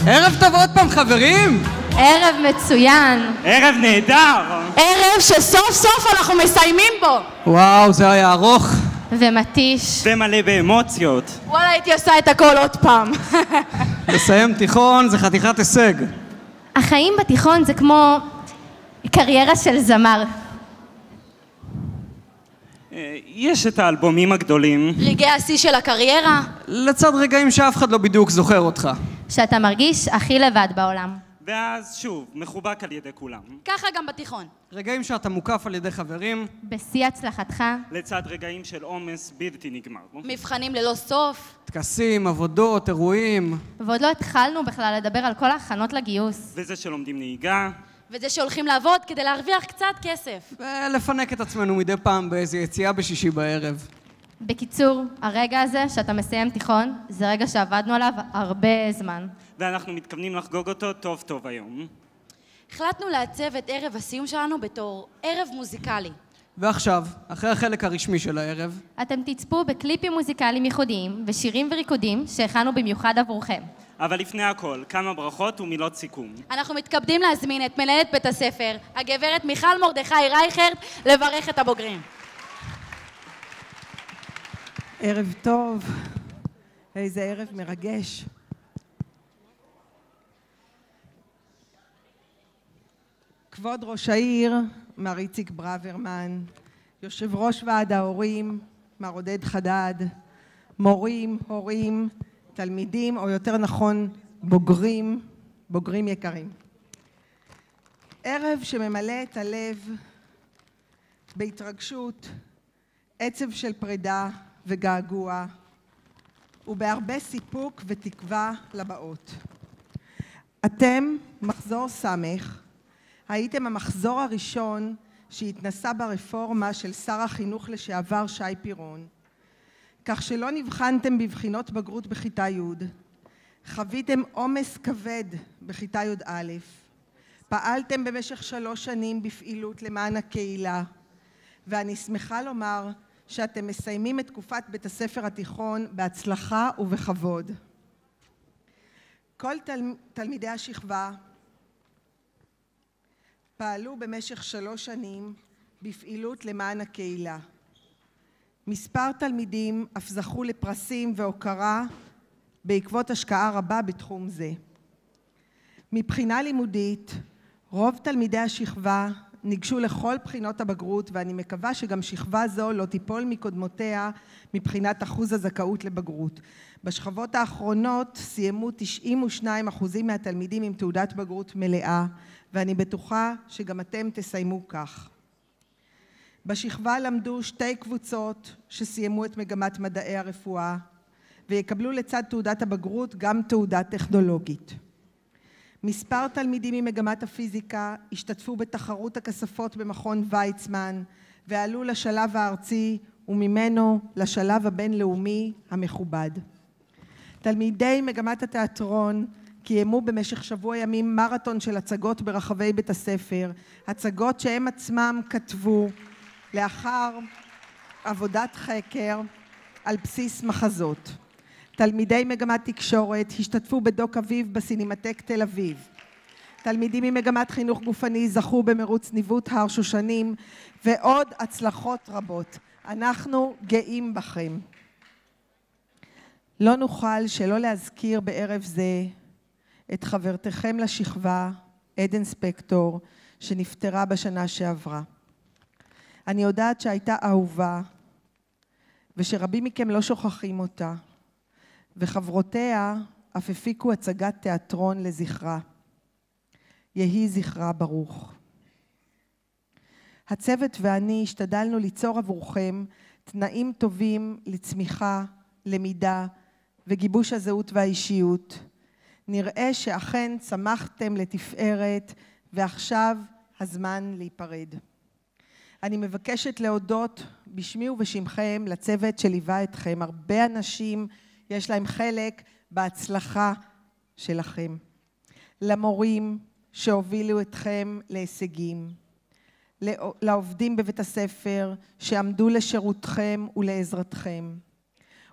ערב טוב עוד פעם, חברים! ערב מצוין. ערב נהדר! ערב שסוף סוף אנחנו מסיימים בו. וואו, זה היה ארוך. ומתיש. ומלא באמוציות. וואלה, הייתי עושה את הכל עוד פעם. לסיים תיכון זה חתיכת הישג. החיים בתיכון זה כמו קריירה של זמר. יש את האלבומים הגדולים. רגעי השיא של הקריירה. לצד רגעים שאף אחד לא בדיוק זוכר אותך. שאתה מרגיש הכי לבד בעולם. ואז שוב, מחובק על ידי כולם. ככה גם בתיכון. רגעים שאתה מוקף על ידי חברים. בשיא הצלחתך. לצד רגעים של עומס בלתי נגמר. מבחנים ללא סוף. טקסים, עבודות, אירועים. ועוד לא התחלנו בכלל לדבר על כל ההכנות לגיוס. וזה שלומדים נהיגה. וזה שהולכים לעבוד כדי להרוויח קצת כסף. ולפנק את עצמנו מדי פעם באיזו יציאה בשישי בערב. בקיצור, הרגע הזה שאתה מסיים תיכון, זה רגע שעבדנו עליו הרבה זמן. ואנחנו מתכוונים לחגוג אותו טוב טוב היום. החלטנו לעצב את ערב הסיום שלנו בתור ערב מוזיקלי. ועכשיו, אחרי החלק הרשמי של הערב, אתם תצפו בקליפים מוזיקליים ייחודיים ושירים וריקודים שהכנו במיוחד עבורכם. אבל לפני הכל, כמה ברכות ומילות סיכום. אנחנו מתכבדים להזמין את מנהלת בית הספר, הגברת מיכל מרדכי רייכרד, לברך את הבוגרים. ערב טוב, איזה ערב מרגש. כבוד ראש העיר, מר איציק ברוורמן, יושב ראש ועד ההורים, מר עודד חדד, מורים, הורים, תלמידים, או יותר נכון, בוגרים יקרים. ערב שממלא את הלב בהתרגשות, עצב של פרידה וגעגוע, ובהרבה סיפוק ותקווה לבאות. אתם, מחזור סמך, הייתם המחזור הראשון שהתנסה ברפורמה של שר החינוך לשעבר שי פירון, כך שלא נבחנתם בבחינות בגרות בכיתה י', חוויתם עומס כבד בכיתה י"א, פעלתם במשך 3 שנים בפעילות למען הקהילה, ואני שמחה לומר שאתם מסיימים את תקופת בית הספר התיכון בהצלחה ובכבוד. כל תלמידי השכבה פעלו במשך 3 שנים בפעילות למען הקהילה. מספר תלמידים אף זכו לפרסים והוקרה בעקבות השקעה רבה בתחום זה. מבחינה לימודית, רוב תלמידי השכבה ניגשו לכל בחינות הבגרות, ואני מקווה שגם שכבה זו לא תיפול מקודמותיה מבחינת אחוז הזכאות לבגרות. בשכבות האחרונות סיימו 92% מהתלמידים עם תעודת בגרות מלאה, ואני בטוחה שגם אתם תסיימו כך. בשכבה למדו 2 קבוצות שסיימו את מגמת מדעי הרפואה, ויקבלו לצד תעודת הבגרות גם תעודה טכנולוגית. מספר תלמידים ממגמת הפיזיקה השתתפו בתחרות הכספות במכון ויצמן, ועלו לשלב הארצי וממנו לשלב הבינלאומי המכובד. תלמידי מגמת התיאטרון קיימו במשך שבוע ימים מרתון של הצגות ברחבי בית הספר, הצגות שהם עצמם כתבו לאחר עבודת חקר על בסיס מחזות. תלמידי מגמת תקשורת השתתפו בדוק אביב בסינמטק תל אביב. תלמידים ממגמת חינוך גופני זכו במרוץ ניווט הר שושנים, ועוד הצלחות רבות. אנחנו גאים בכם. לא נוכל שלא להזכיר בערב זה את חברתכם לשכבה, עדן ספקטור, שנפטרה בשנה שעברה. אני יודעת שהייתה אהובה, ושרבים מכם לא שוכחים אותה, וחברותיה אף הפיקו הצגת תיאטרון לזכרה. יהי זכרה ברוך. הצוות ואני השתדלנו ליצור עבורכם תנאים טובים לצמיחה, למידה וגיבוש הזהות והאישיות. נראה שאכן צמחתם לתפארת, ועכשיו הזמן להיפרד. אני מבקשת להודות בשמי ובשמכם לצוות שליווה אתכם. הרבה אנשים יש להם חלק בהצלחה שלכם. למורים שהובילו אתכם להישגים, לעובדים בבית הספר שעמדו לשירותכם ולעזרתכם,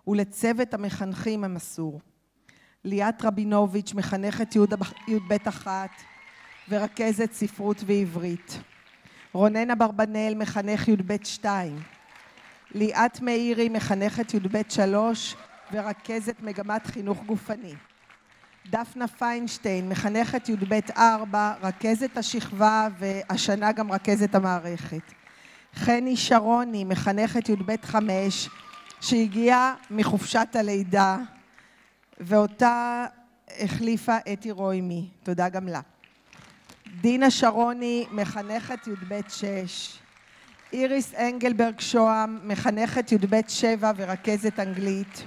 ולצוות המחנכים המסור. ליאת רבינוביץ', מחנכת י"ב אחת ורכזת ספרות ועברית. רונן אברבנאל, מחנך י"ב 2. ליאת מאירי, מחנכת י"ב 3 ורכזת מגמת חינוך גופני. דפנה פיינשטיין, מחנכת י"ב 4, רכזת השכבה והשנה גם רכזת המערכת. חני שרוני, מחנכת י"ב 5, שהגיעה מחופשת הלידה, ואותה החליפה אתי רוימי, תודה גם לה. דינה שרוני, מחנכת י"ב 6. איריס אנגלברג שוהם, מחנכת י"ב 7 ורכזת אנגלית.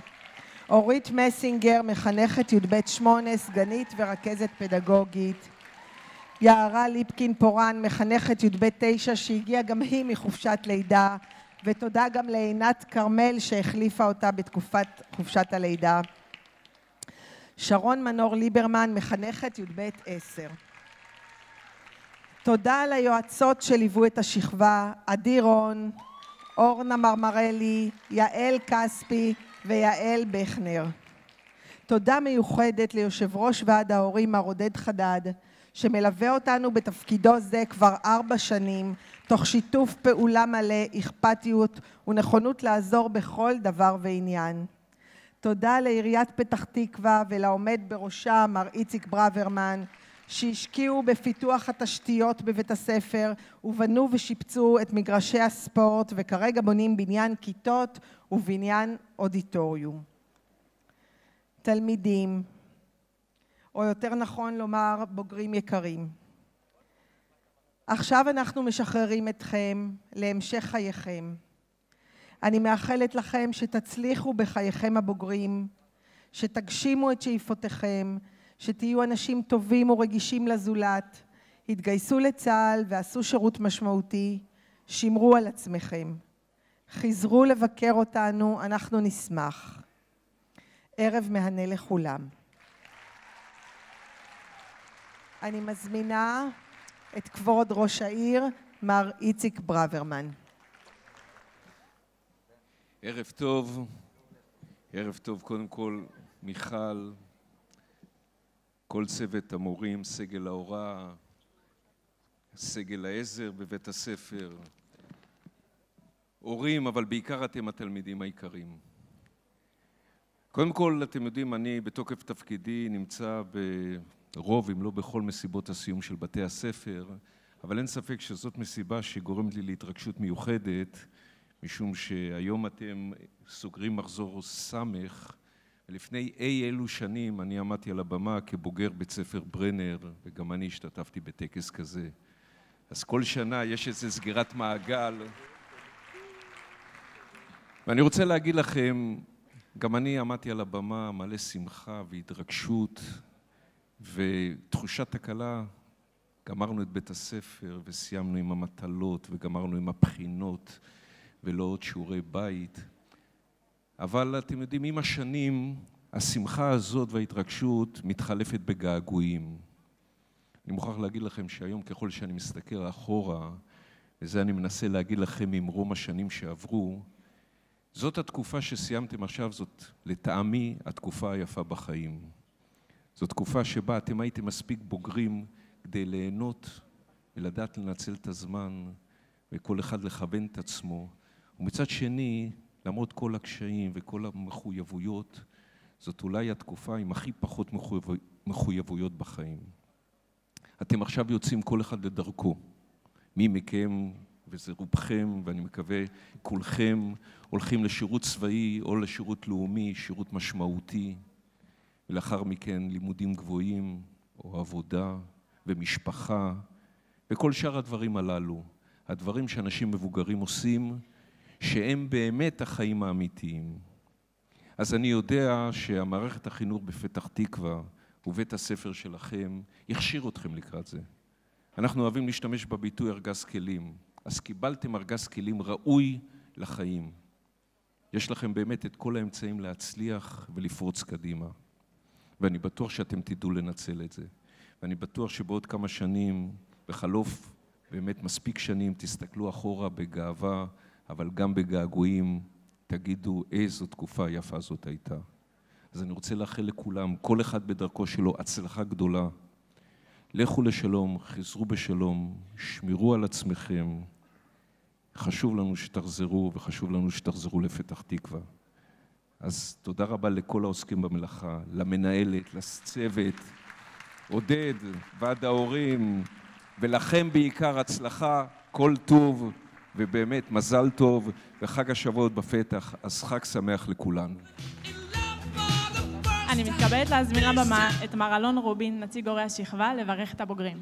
אורית מסינגר, מחנכת י"ב 8, סגנית ורכזת פדגוגית. יערה ליפקין פורן, מחנכת י"ב 9, שהגיעה גם היא מחופשת לידה, ותודה גם לעינת כרמל שהחליפה אותה בתקופת חופשת הלידה. שרון מנור ליברמן, מחנכת י"ב 10. תודה ליועצות שליוו את השכבה, עדי רון, אורנה מרמרלי, יעל כספי ויעל בכנר. תודה מיוחדת ליושב ראש ועד ההורים מר עודד חדד, שמלווה אותנו בתפקידו זה כבר 4 שנים, תוך שיתוף פעולה מלא, אכפתיות ונכונות לעזור בכל דבר ועניין. תודה לעיריית פתח תקווה ולעומד בראשה מר איציק ברוורמן, שהשקיעו בפיתוח התשתיות בבית הספר ובנו ושיפצו את מגרשי הספורט, וכרגע בונים בניין כיתות ובניין אודיטוריום. תלמידים, או יותר נכון לומר בוגרים יקרים, עכשיו אנחנו משחררים אתכם להמשך חייכם. אני מאחלת לכם שתצליחו בחייכם הבוגרים, שתגשימו את שאיפותיכם, שתהיו אנשים טובים ורגישים לזולת, התגייסו לצה"ל ועשו שירות משמעותי, שמרו על עצמכם. חזרו לבקר אותנו, אנחנו נשמח. ערב מהנה לכולם. אני מזמינה את כבוד ראש העיר, מר איציק ברוורמן. ערב טוב. ערב טוב, קודם כל, מיכל, כל צוות המורים, סגל ההוראה, סגל העזר בבית הספר, הורים, אבל בעיקר אתם התלמידים העיקריים. קודם כל, אתם יודעים, אני בתוקף תפקידי נמצא ברוב, אם לא בכל מסיבות הסיום של בתי הספר, אבל אין ספק שזאת מסיבה שגורמת לי להתרגשות מיוחדת, משום שהיום אתם סוגרים מחזור סמך, ולפני אלו שנים אני עמדתי על הבמה כבוגר בית ספר ברנר, וגם אני השתתפתי בטקס כזה. אז כל שנה יש איזו סגירת מעגל. ואני רוצה להגיד לכם, גם אני עמדתי על הבמה מלא שמחה והתרגשות ותחושת הקלה. גמרנו את בית הספר וסיימנו עם המטלות וגמרנו עם הבחינות ולא עוד שיעורי בית. אבל אתם יודעים, עם השנים, השמחה הזאת וההתרגשות מתחלפת בגעגועים. אני מוכרח להגיד לכם שהיום ככל שאני מסתכל אחורה, וזה אני מנסה להגיד לכם ממרום השנים שעברו, זאת התקופה שסיימתם עכשיו, זאת לטעמי התקופה היפה בחיים. זאת תקופה שבה אתם הייתם מספיק בוגרים כדי ליהנות ולדעת לנצל את הזמן, וכל אחד לכוון את עצמו. ומצד שני, למרות כל הקשיים וכל המחויבויות, זאת אולי התקופה עם הכי פחות מחויבויות בחיים. אתם עכשיו יוצאים כל אחד לדרכו. מי מכם, וזה רובכם, ואני מקווה כולכם, הולכים לשירות צבאי או לשירות לאומי, שירות משמעותי, ולאחר מכן לימודים גבוהים, או עבודה ומשפחה, וכל שאר הדברים הללו, הדברים שאנשים מבוגרים עושים, שהם באמת החיים האמיתיים. אז אני יודע שהמערכת החינוך בפתח תקווה ובית הספר שלכם יכשיר אתכם לקראת זה. אנחנו אוהבים להשתמש בביטוי ארגז כלים. אז קיבלתם ארגז כלים ראוי לחיים. יש לכם באמת את כל האמצעים להצליח ולפרוץ קדימה. ואני בטוח שאתם תדעו לנצל את זה. ואני בטוח שבעוד כמה שנים, בחלוף באמת מספיק שנים, תסתכלו אחורה בגאווה, אבל גם בגעגועים, תגידו איזו תקופה יפה זאת הייתה. אז אני רוצה לאחל לכולם, כל אחד בדרכו שלו, הצלחה גדולה. לכו לשלום, חזרו בשלום, שמרו על עצמכם. חשוב לנו שתחזרו, וחשוב לנו שתחזרו לפתח תקווה. אז תודה רבה לכל העוסקים במלאכה, למנהלת, לצוות, עודד, ועד ההורים, ולכם בעיקר הצלחה, כל טוב, ובאמת מזל טוב, וחג השבועות בפתח, אז חג שמח לכולנו. אני מתכבדת להזמין לבמה את מר אלון רובין, נציג הורי השכבה, לברך את הבוגרים.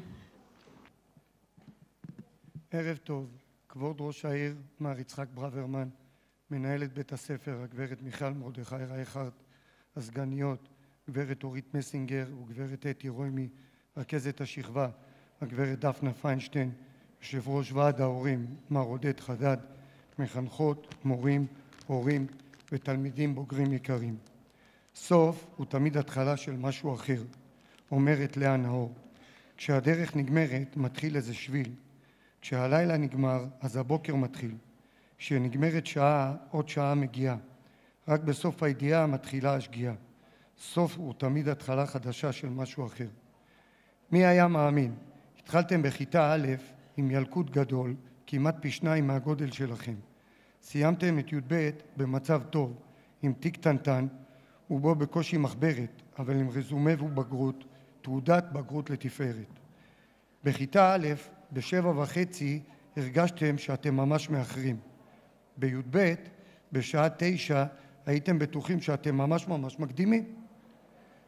ערב טוב, כבוד ראש העיר, מר יצחק ברוורמן, מנהלת בית הספר, הגברת מיכל מרדכי רייכרד, הסגניות, גברת אורית מסינגר וגברת אתי רוימי, רכזת השכבה, הגברת דפנה פיינשטיין, יושב ראש ועד ההורים, מר עודד חדד, מחנכות, מורים, הורים ותלמידים בוגרים יקרים. סוף הוא תמיד התחלה של משהו אחר, אומרת לאה נאור. כשהדרך נגמרת, מתחיל איזה שביל. כשהלילה נגמר, אז הבוקר מתחיל. כשנגמרת שעה, עוד שעה מגיעה. רק בסוף הידיעה מתחילה השגיאה. סוף הוא תמיד התחלה חדשה של משהו אחר. מי היה מאמין? התחלתם בכיתה א' עם ילקוט גדול, כמעט פי 2 מהגודל שלכם. סיימתם את י"ב במצב טוב, עם תיק קטנטן, ובו בקושי מחברת, אבל עם רזומה ובגרות, תעודת בגרות לתפארת. בכיתה א', ב7:30, הרגשתם שאתם ממש מאחרים. בי"ב, בשעה 9, הייתם בטוחים שאתם ממש מקדימים.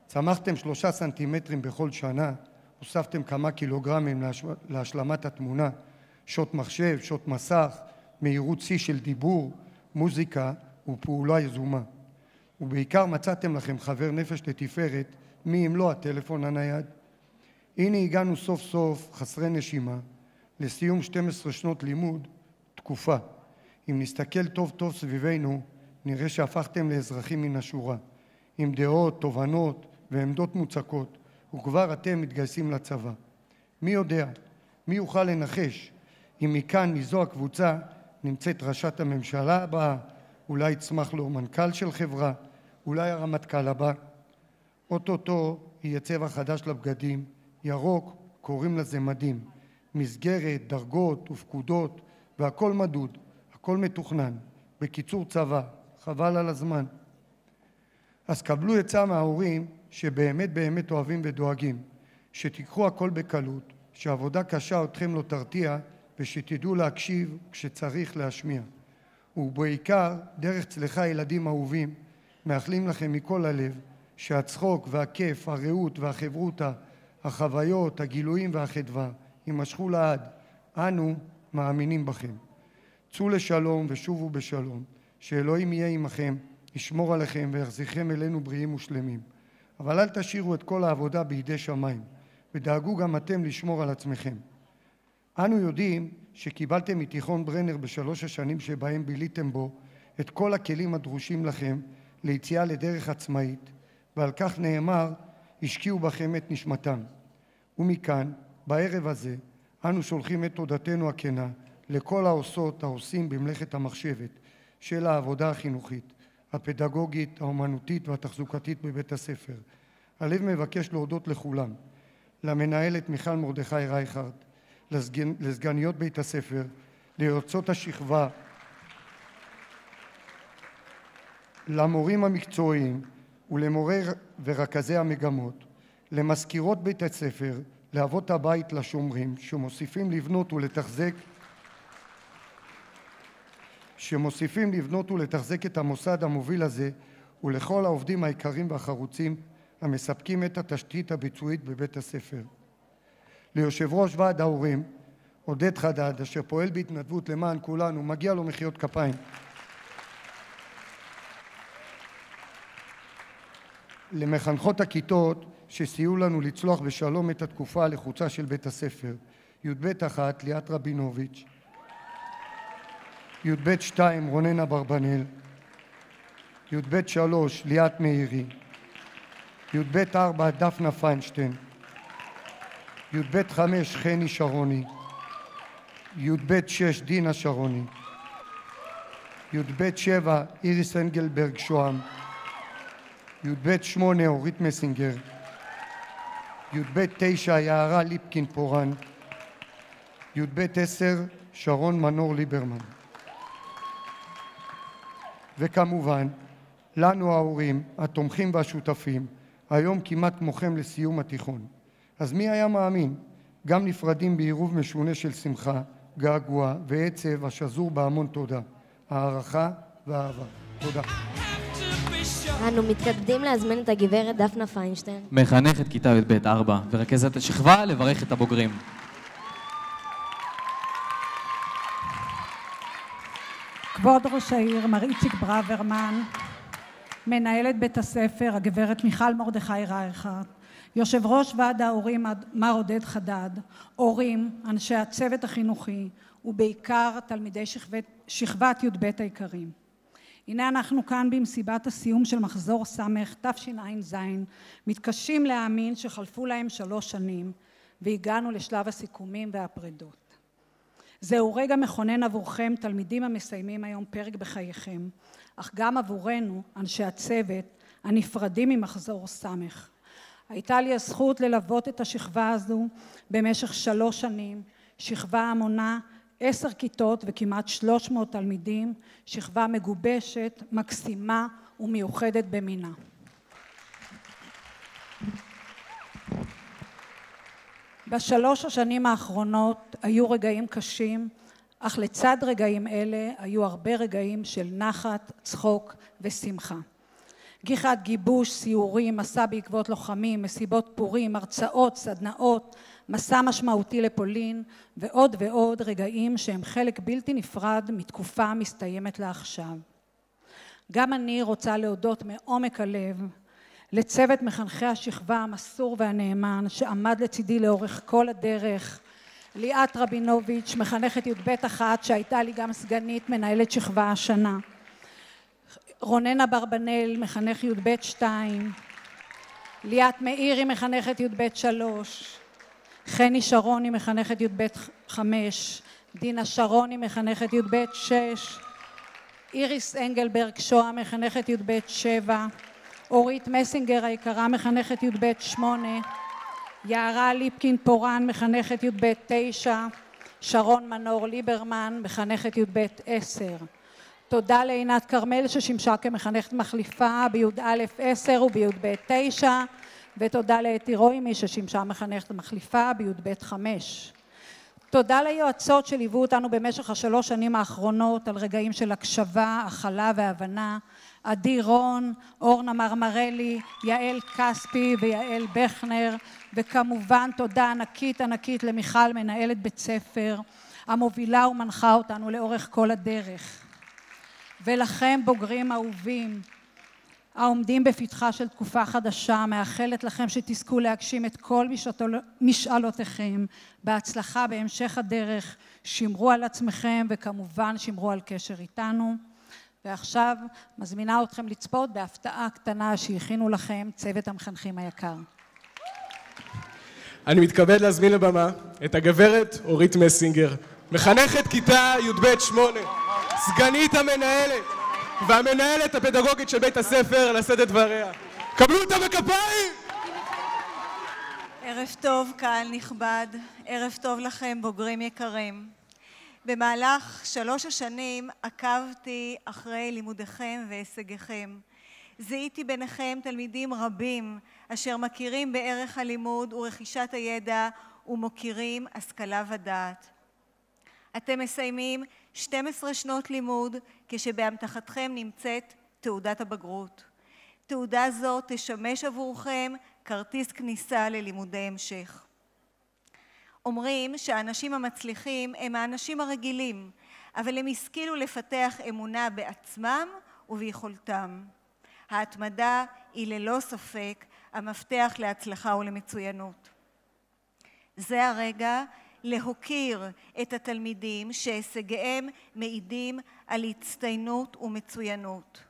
צמחתם 3 סנטימטרים בכל שנה, הוספתם כמה קילוגרמים להשלמת התמונה, שעות מחשב, שעות מסך, מהירות שיא של דיבור, מוזיקה ופעולה יזומה. ובעיקר מצאתם לכם חבר נפש לתפארת, מי אם לא הטלפון הנייד. הנה הגענו סוף סוף, חסרי נשימה, לסיום 12 שנות לימוד, תקופה. אם נסתכל טוב טוב סביבנו, נראה שהפכתם לאזרחים מן השורה, עם דעות, תובנות ועמדות מוצקות, וכבר אתם מתגייסים לצבא. מי יודע, מי יוכל לנחש, אם מכאן, מזו הקבוצה, נמצאת ראשת הממשלה הבאה, אולי יצמח לו מנכ"ל של חברה, אולי הרמטכ"ל הבא. אוטוטו יהיה צבע חדש לבגדים, ירוק, קוראים לזה מדים. מסגרת, דרגות ופקודות, והכל מדוד, הכל מתוכנן. בקיצור צבא, חבל על הזמן. אז קבלו עצה מההורים שבאמת באמת אוהבים ודואגים, שתיקחו הכל בקלות, שעבודה קשה אתכם לא תרתיע, ושתדעו להקשיב כשצריך להשמיע. ובעיקר, דרך צלחה ילדים אהובים, מאחלים לכם מכל הלב, שהצחוק והכיף, הרעות והחברותה, החוויות, הגילויים והחדווה, יימשכו לעד. אנו מאמינים בכם. צאו לשלום ושובו בשלום, שאלוהים יהיה עמכם, ישמור עליכם ויחזירכם אלינו בריאים ושלמים. אבל אל תשאירו את כל העבודה בידי שמיים, ודאגו גם אתם לשמור על עצמכם. אנו יודעים שקיבלתם מתיכון ברנר ב3 השנים שבהם ביליתם בו את כל הכלים הדרושים לכם ליציאה לדרך עצמאית, ועל כך נאמר, השקיעו בכם את נשמתם. ומכאן, בערב הזה, אנו שולחים את תודתנו הכנה לכל העושות, העושים במלאכת המחשבת של העבודה החינוכית, הפדגוגית, האומנותית והתחזוקתית בבית הספר. הלב מבקש להודות לכולם, למנהלת מיכל מרדכי רייכרד, לסגניות בית הספר, ליועצות השכבה, למורים המקצועיים ולמורי ורכזי המגמות, למזכירות בית הספר, לאבות הבית לשומרים, שמוסיפים לבנות ולתחזק את המוסד המוביל הזה, ולכל העובדים העיקרים והחרוצים המספקים את התשתית הביצועית בבית הספר. ליושב ראש ועד ההורים, עודד חדד, אשר פועל בהתנדבות למען כולנו, מגיע לו מחיאות כפיים. למחנכות הכיתות שסייעו לנו לצלוח בשלום את התקופה הלחוצה של בית הספר, י"ב 1 ליאת רבינוביץ', י"ב 2 רוננה ברבנל, י"ב 3 ליאת מאירי, י"ב 4 דפנה פיינשטיין, י"ב 5 חני שרוני, י"ב 6 דינה שרוני, י"ב 7 איריס אנגלברג שוהם, י"ב 8 אורית מסינגר, י"ב 9 יערה ליפקין פורן, י"ב 10 שרון מנור ליברמן. וכמובן, לנו ההורים, התומכים והשותפים, היום כמעט כמוכם לסיום התיכון. אז מי היה מאמין? גם נפרדים בעירוב משונה של שמחה, געגוע ועצב השזור בהמון תודה, הערכה ואהבה. תודה. אנו מתכבדים להזמין את הגברת דפנה פיינשטיין, מחנכת כיתה י"ב 4 ורכזת השכבה לברך את הבוגרים. כבוד ראש העיר מר איציק ברוורמן, מנהלת בית הספר הגברת מיכל מרדכי רייכרד, יושב ראש ועד ההורים מר עודד חדד, הורים, אנשי הצוות החינוכי ובעיקר תלמידי שכבת י"ב היקרים. הנה אנחנו כאן במסיבת הסיום של מחזור ס' תשע"ז, מתקשים להאמין שחלפו להם 3 שנים והגענו לשלב הסיכומים והפרידות. זהו רגע מכונן עבורכם, תלמידים המסיימים היום פרק בחייכם, אך גם עבורנו, אנשי הצוות, הנפרדים ממחזור ס'. הייתה לי הזכות ללוות את השכבה הזו במשך 3 שנים, שכבה המונה 10 כיתות וכמעט 300 תלמידים, שכבה מגובשת, מקסימה ומיוחדת במינה. בשלוש השנים האחרונות היו רגעים קשים, אך לצד רגעים אלה היו הרבה רגעים של נחת, צחוק ושמחה. גיחת גיבוש, סיורים, מסע בעקבות לוחמים, מסיבות פורים, הרצאות, סדנאות, מסע משמעותי לפולין ועוד ועוד רגעים שהם חלק בלתי נפרד מתקופה מסתיימת לעכשיו. גם אני רוצה להודות מעומק הלב לצוות מחנכי השכבה המסור והנאמן שעמד לצידי לאורך כל הדרך, ליאת רבינוביץ', מחנכת י"ב 1 שהייתה לי גם סגנית מנהלת שכבה השנה, רוננה ברבנל, מחנך י"ב 2, ליאת מאירי, מחנכת י"ב 3, חני שרוני, מחנכת י"ב 5, דינה שרוני, מחנכת י"ב 6, איריס אנגלברג שואה, מחנכת י"ב 7, אורית מסינגר היקרה, מחנכת י"ב 8, יערה ליפקין פורן, מחנכת י"ב 9, שרון מנור ליברמן, מחנכת י"ב 10. תודה לעינת כרמל ששימשה כמחנכת מחליפה בי"א 10 ובי"ב 9, ותודה לאתי רוימי ששימשה מחנכת מחליפה בי"ב 5. תודה ליועצות שליוו אותנו במשך 3 שנים האחרונות על רגעים של הקשבה, הכלה והבנה, עדי רון, אורנה מרמרלי, יעל כספי ויעל בכנר, וכמובן תודה ענקית למיכל, מנהלת בית ספר, המובילה ומנחה אותנו לאורך כל הדרך. ולכם בוגרים אהובים, העומדים בפתחה של תקופה חדשה, מאחלת לכם שתזכו להגשים את כל משאלותיכם, בהצלחה בהמשך הדרך, שמרו על עצמכם וכמובן שמרו על קשר איתנו. ועכשיו מזמינה אתכם לצפות בהפתעה קטנה שהכינו לכם צוות המחנכים היקר. אני מתכבד להזמין לבמה את הגברת אורית מסינגר, מחנכת כיתה י"ב 8, סגנית המנהלת והמנהלת הפדגוגית של בית הספר, לשאת את דבריה. קבלו אותה בכפיים! ערב טוב, קהל נכבד, ערב טוב לכם בוגרים יקרים. במהלך 3 השנים עקבתי אחרי לימודיכם והישגיכם. זיהיתי ביניכם תלמידים רבים אשר מכירים בערך הלימוד ורכישת הידע ומוקירים השכלה ודעת. אתם מסיימים 12 שנות לימוד כשבהמתחתכם נמצאת תעודת הבגרות. תעודה זו תשמש עבורכם כרטיס כניסה ללימודי המשך. אומרים שהאנשים המצליחים הם האנשים הרגילים, אבל הם השכילו לפתח אמונה בעצמם וביכולתם. ההתמדה היא ללא ספק המפתח להצלחה ולמצוינות. זה הרגע להוקיר את התלמידים שהישגיהם מעידים על הצטיינות ומצוינות.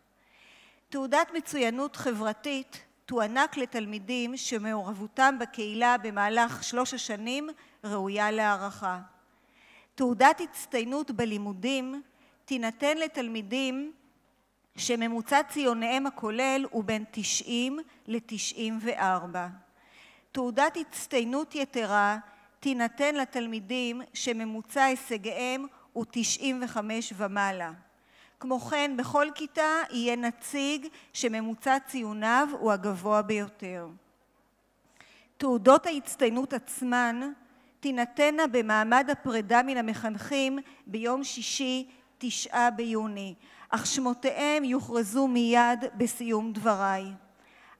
תעודת מצוינות חברתית תוענק לתלמידים שמעורבותם בקהילה במהלך 3 השנים ראויה להערכה. תעודת הצטיינות בלימודים תינתן לתלמידים שממוצע ציוניהם הכולל הוא בין 90 ל-94. תעודת הצטיינות יתרה תינתן לתלמידים שממוצע הישגיהם הוא 95 ומעלה. כמו כן, בכל כיתה יהיה נציג שממוצע ציוניו הוא הגבוה ביותר. תעודות ההצטיינות עצמן תינתנה במעמד הפרידה מן המחנכים ביום שישי 9 ביוני, אך שמותיהם יוכרזו מיד בסיום דבריי.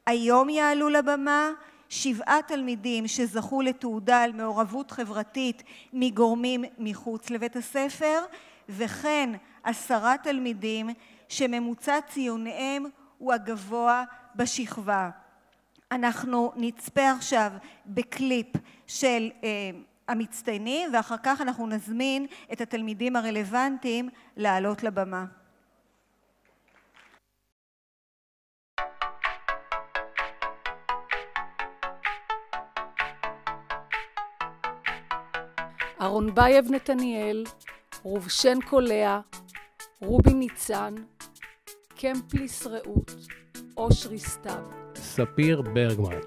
היום יעלו לבמה 7 תלמידים שזכו לתעודה על מעורבות חברתית מגורמים מחוץ לבית הספר, וכן 10 תלמידים שממוצע ציוניהם הוא הגבוה בשכבה. אנחנו נצפה עכשיו בקליפ של המצטיינים, ואחר כך אנחנו נזמין את התלמידים הרלוונטיים לעלות לבמה. אהרונבייב נתניאל, רובשנקו לאה, רובי ניצן, קמפליס רעות, אושרי סתיו, ספיר ברגמן,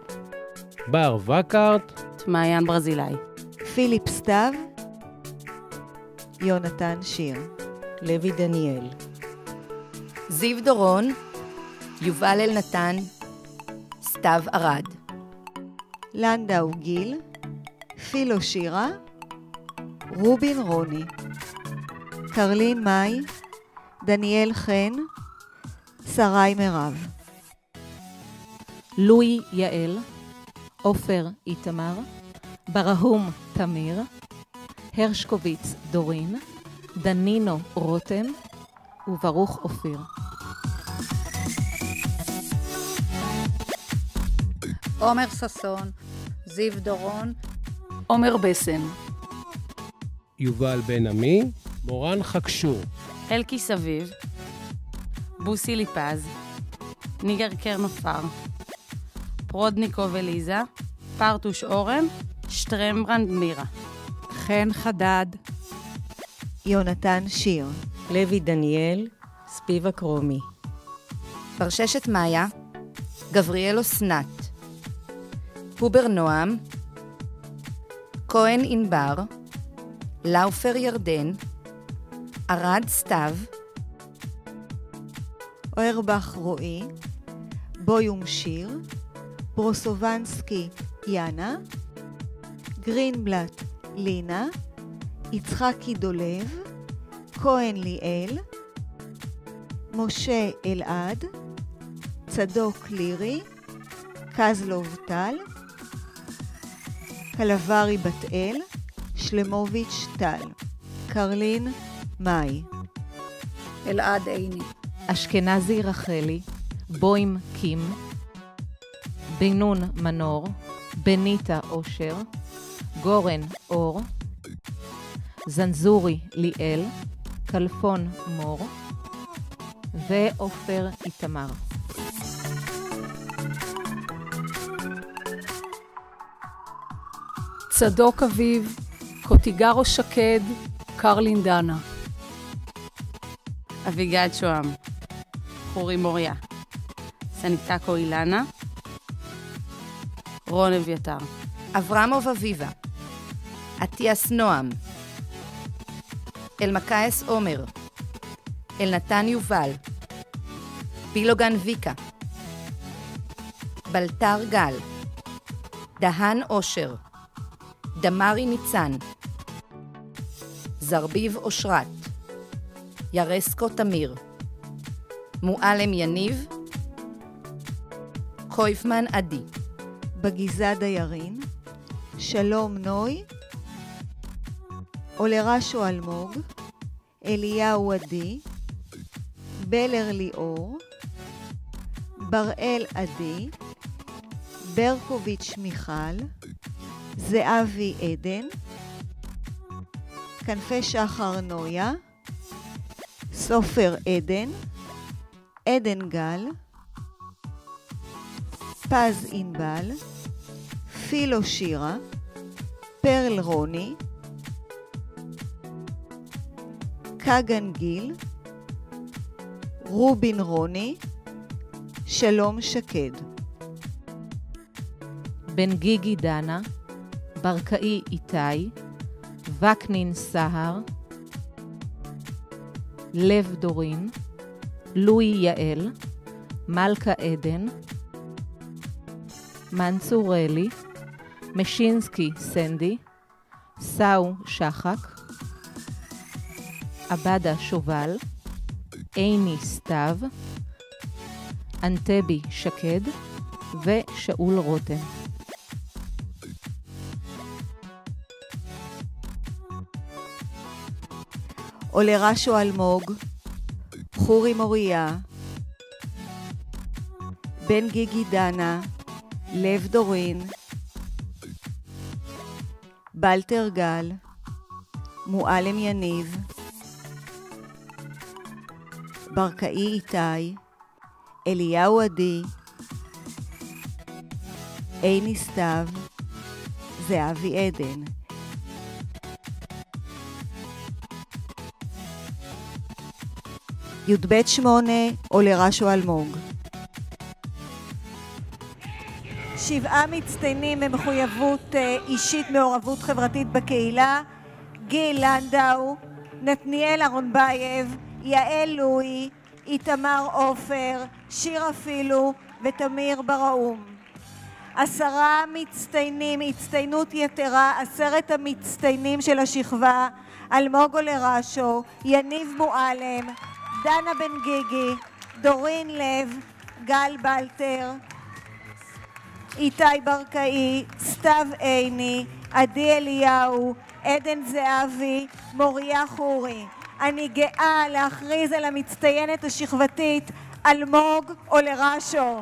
בר וקארט, מעיין ברזילי, פיליפ סתיו, יונתן שיר, לוי דניאל, זיו דורון, יובל אלנתן, סתיו ארד, לנדאו גיל, פילו שירה, רובין רוני, קרלין מאי, דניאל חן, שרי מירב, לואי יעל, עופר איתמר, ברהום תמיר, הרשקוביץ דורין, דנינו רותם וברוך אופיר. עומר ססון, זיו דורון, עומר בסן, יובל בן עמי, מורן חקשור, אלקי סביב, בוסי ליפז, ניגר קרנופר, פרודניקוב אליזה, פרטוש אורן, שטרמברנד מירה, חן חדד, יונתן שיר, לוי דניאל, ספיבה קרומי, ברששת מאיה, גבריאל אסנת, הובר נועם, כהן ענבר, לאופר ירדן, ארד סתיו, אוירבך רועי, בויום שיר, ברוסובנסקי יאנה, גרינבלט לינה, יצחקי דולב, כהן ליאל, משה אלעד, צדוק לירי, קזלוב טל, קלברי בת אל, שלמוביץ' טל, קרלין מאי, אלעד עיני, אשכנזי רחלי, בוים קים, בינון מנור, בניטה אושר, גורן אור, זנזורי ליאל, כלפון מור ועופר איתמר. צדוק אביב, קוטיגרו שקד, קרלין דנה, אביגד שוהם, חורי מוריה, סניטקו אילנה, רון אביתר, אברמוב אביבה, עטיאס נועם, אלמקאס עומר, אלנתן יובל, פילוגן ויקה, בלטר גל, דהן אושר, דמרי ניצן, זרביב אושרת, ירסקו תמיר, מועלם יניב, קויפמן עדי, בגיזה דיירין, שלום נוי, אולרשו אלמוג, אליהו עדי, בלר ליאור, בראל עדי, ברקוביץ' מיכל, זאבי עדן, כנפי שחר נויה, סופר עדן, עדן גל, פז ענבל, פילו שירה, פרל רוני, קגן גיל, רובין רוני, שלום שקד. בן גיגי דנה, ברקאי איתי, וקנין סהר, לב דורין, לואי יעל, מלכה עדן, מנצור אלי, משינסקי סנדי, סאו שחק, עבדה שובל, עיני סתיו, אנטבי שקד ושאול רותם. אולרשו אלמוג, חורי מוריה, בן גיגי דנה, לב דורין, בלטר גל, מועלם יניב, ברקאי איתי, אליהו עדי, עיני סתיו, זהבי עדן. י"ב 8 אולרשו אלמוג. 7 מצטיינים במחויבות אישית מעורבות חברתית בקהילה: גיל לנדאו, נתניאל אהרונבייב, יעל לואי, איתמר עופר, שיר אפילו ותמיר בראום. 10 מצטיינים, הצטיינות יתרה, 10 המצטיינים של השכבה: אלמוג אולרשו, יניב מועלם, דנה בן גיגי, דורין לב, גל בלטר, איתי ברקאי, סתיו עיני, עדי אליהו, עדן זהבי, מוריה חורי. אני גאה להכריז על המצטיינת השכבתית אלמוג אולרשו.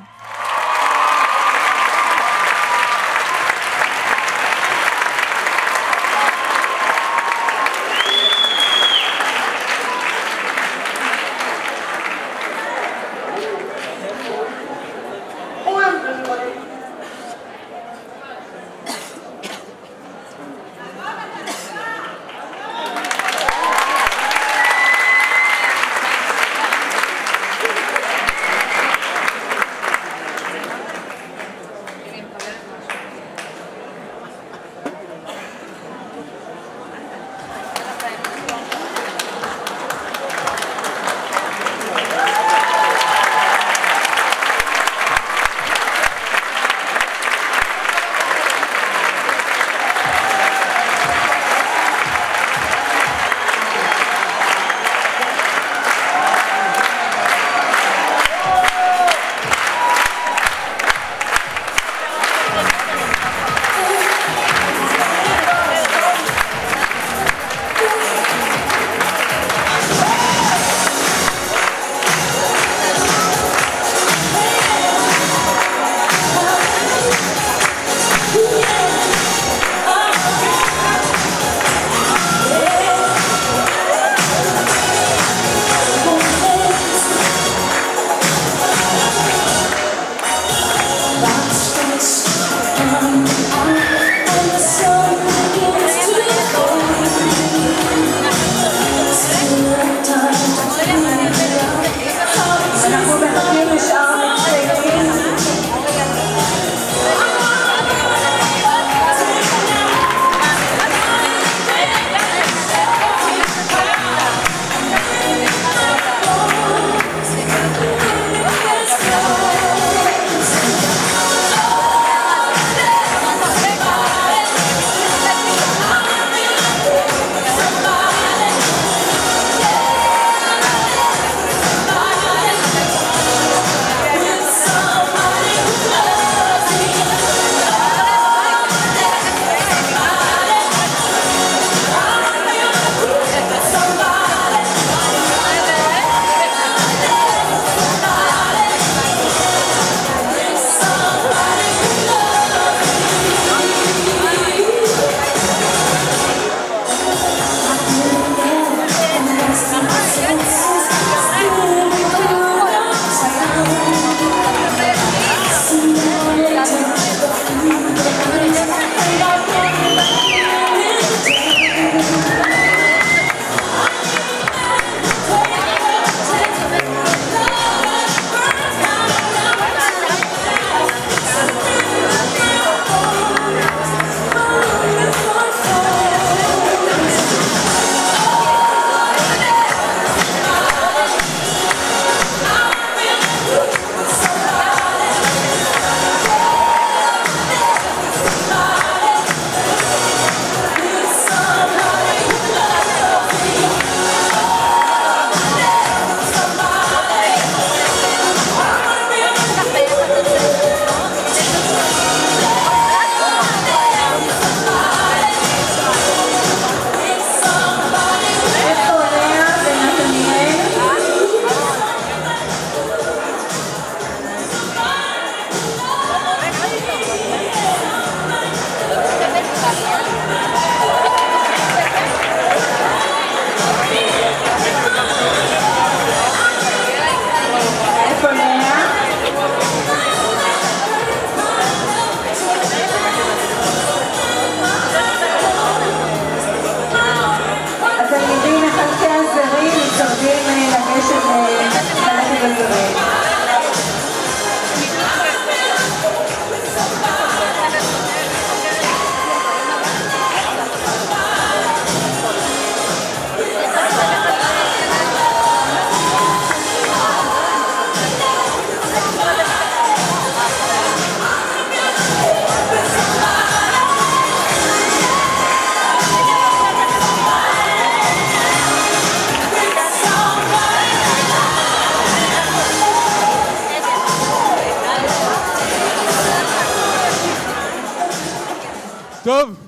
טוב,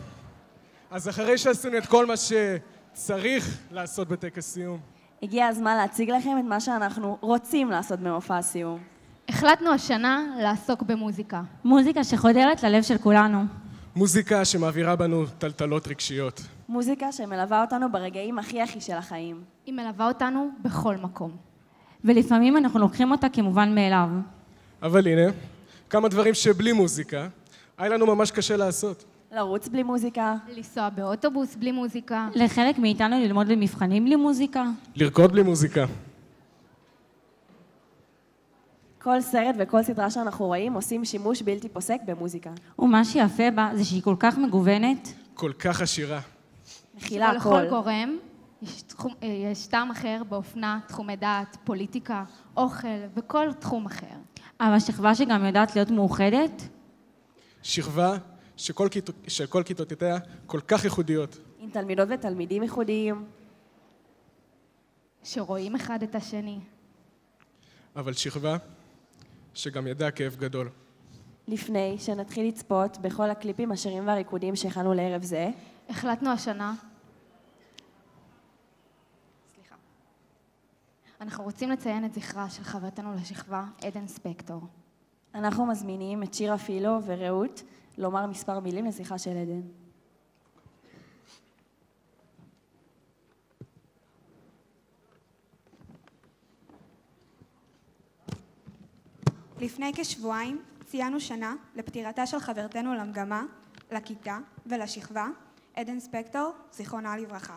אז אחרי שעשינו את כל מה שצריך לעשות בטקס סיום, הגיע הזמן להציג לכם את מה שאנחנו רוצים לעשות במופע הסיום. החלטנו השנה לעסוק במוזיקה. מוזיקה שחודרת ללב של כולנו. מוזיקה שמעבירה בנו טלטלות רגשיות. מוזיקה שמלווה אותנו ברגעים הכי של החיים. היא מלווה אותנו בכל מקום. ולפעמים אנחנו לוקחים אותה כמובן מאליו. אבל הנה, כמה דברים שבלי מוזיקה, היה לנו ממש קשה לעשות. לרוץ בלי מוזיקה. לנסוע באוטובוס בלי מוזיקה. לחלק מאיתנו ללמוד במבחנים בלי מוזיקה. לרקוד בלי מוזיקה. כל סרט וכל סדרה שאנחנו רואים עושים שימוש בלתי פוסק במוזיקה. ומה שיפה בה זה שהיא כל כך מגוונת. כל כך עשירה. מכילה הכל. לכל גורם יש טעם אחר באופנה, תחומי דעת, פוליטיקה, אוכל וכל תחום אחר. אבל שכבה שגם יודעת להיות מאוחדת? שכבה שכל כיתותיה כל כך ייחודיות. עם תלמידות ותלמידים ייחודיים. שרואים אחד את השני. אבל שכבה שגם ידע כאב גדול. לפני שנתחיל לצפות בכל הקליפים, השירים והריקודים שהכנו לערב זה, החלטנו השנה. אנחנו רוצים לציין את זכרה של חברתנו לשכבה, עדן ספקטור. אנחנו מזמינים את שירה פילו ורעות לומר מספר מילים לזכרה של עדן. לפני כשבועיים ציינו שנה לפטירתה של חברתנו למגמה, לכיתה ולשכבה, עדן ספקטור, זיכרונה לברכה.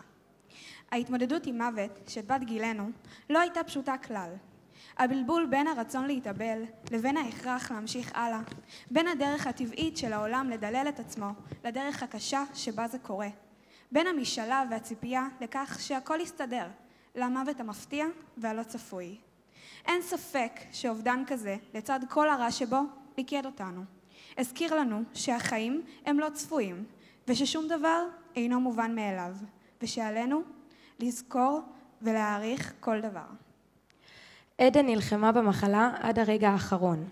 ההתמודדות עם מוות של בת גילנו לא הייתה פשוטה כלל. הבלבול בין הרצון להתאבל לבין ההכרח להמשיך הלאה, בין הדרך הטבעית של העולם לדלל את עצמו לדרך הקשה שבה זה קורה, בין המשאלה והציפייה לכך שהכל יסתדר, למוות המפתיע והלא צפוי. אין ספק שאובדן כזה, לצד כל הרע שבו, ליקד אותנו. הזכיר לנו שהחיים הם לא צפויים, וששום דבר אינו מובן מאליו, ושעלינו לזכור ולהעריך כל דבר. עדן נלחמה במחלה עד הרגע האחרון.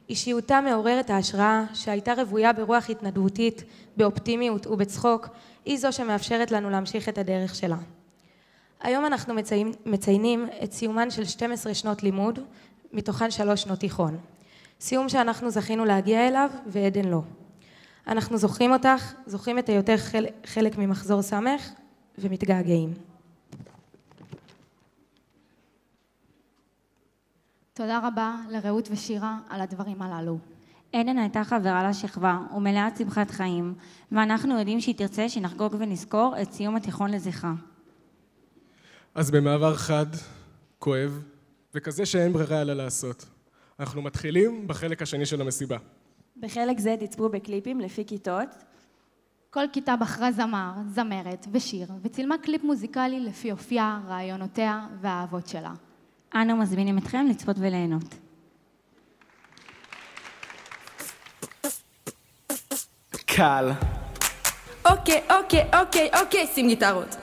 אישיותה מעוררת ההשראה שהייתה רוויה ברוח התנדבותית, באופטימיות ובצחוק, היא זו שמאפשרת לנו להמשיך את הדרך שלה. היום אנחנו מציינים את סיומן של 12 שנות לימוד, מתוכן 3 שנות תיכון. סיום שאנחנו זכינו להגיע אליו ועדן לא. אנחנו זוכרים אותך, זוכרים את היותר חלק ממחזור סמך ומתגעגעים. תודה רבה לרעות ושירה על הדברים הללו. עדן הייתה חברה לשכבה ומלאת שמחת חיים, ואנחנו יודעים שהיא תרצה שנחגוג ונזכור את סיום התיכון לזכרה. אז במעבר חד, כואב, וכזה שאין ברירה אלא לעשות. אנחנו מתחילים בחלק השני של המסיבה. בחלק זה תצפו בקליפים לפי כיתות. כל כיתה בחרה זמר, זמרת ושיר, וצילמה קליפ מוזיקלי לפי אופייה, רעיונותיה והאהבות שלה. אנו מזמינים אתכם לצפות וליהנות. קל. אוקיי, שים גיטרות.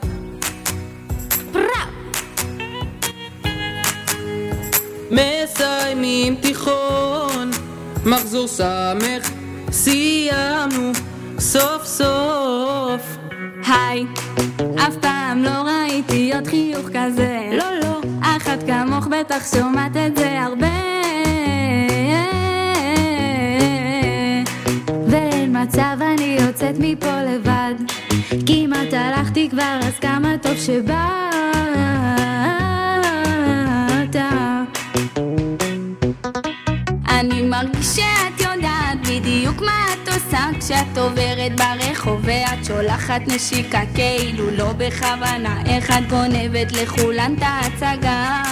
מסיימים תיכון, מחזור סמך, סיימנו סוף סוף. היי, אף פעם לא ראיתי עוד חיוך כזה. לא, אחת כמוך בטח שומעת את זה הרבה. ואין מצב אני יוצאת מפה לבד, כמעט הלכתי כבר אז כמה טוב שבאת. אני מרגיש שאת יודעת בדיוק מה את עושה כשאת עוברת ברחוב ואת שולחת נשיקה כאילו לא בכוונה. איך את גונבת לכולן את ההצגה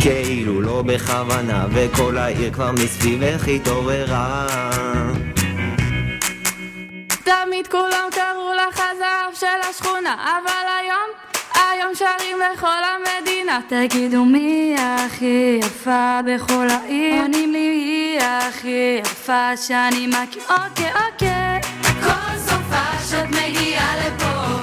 כאילו לא בכוונה, וכל העיר כבר מסביבך התעוררה. תמיד כולם קראו לך הזהב של השכונה, אבל היום שרים לכל המדינה. תגידו מי הכי יפה בכל העיר, עונים לי היא הכי יפה שאני מכיר. אוקיי כל סופה שאת מגיעה לפה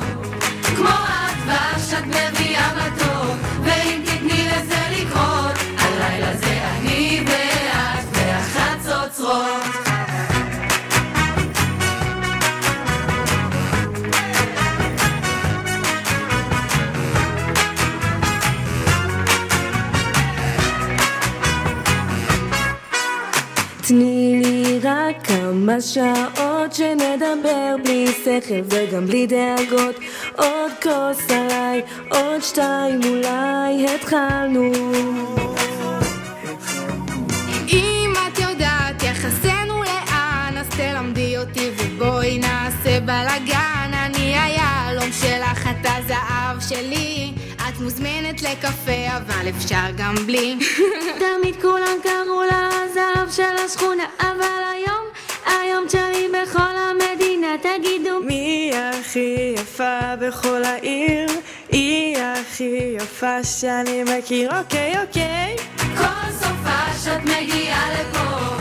כמו הדבש שאת מביאה מתוק, ואם תתני לזה לקרות הלילה זה אני ואת והחצוצרות. תני לי רק כמה שעות שנדבר בלי שכל וגם בלי דאגות. עוד כוס עליי, עוד 2 אולי התחלנו. אם את יודעת יחסנו לאן, אז תלמדי אותי ובואי נעשה בלגן. אני היהלום שלך, את הזהב שלי, את מוזמנת לקפה אבל אפשר גם בלי. תמיד כולם קראו לה הזהב של השכונה, אבל היום שלי בכל המדינה. תגידו מי הכי יפה בכל העיר? היא הכי יפה שאני מכיר. אוקיי. כל סופה שאת מגיעה לפה,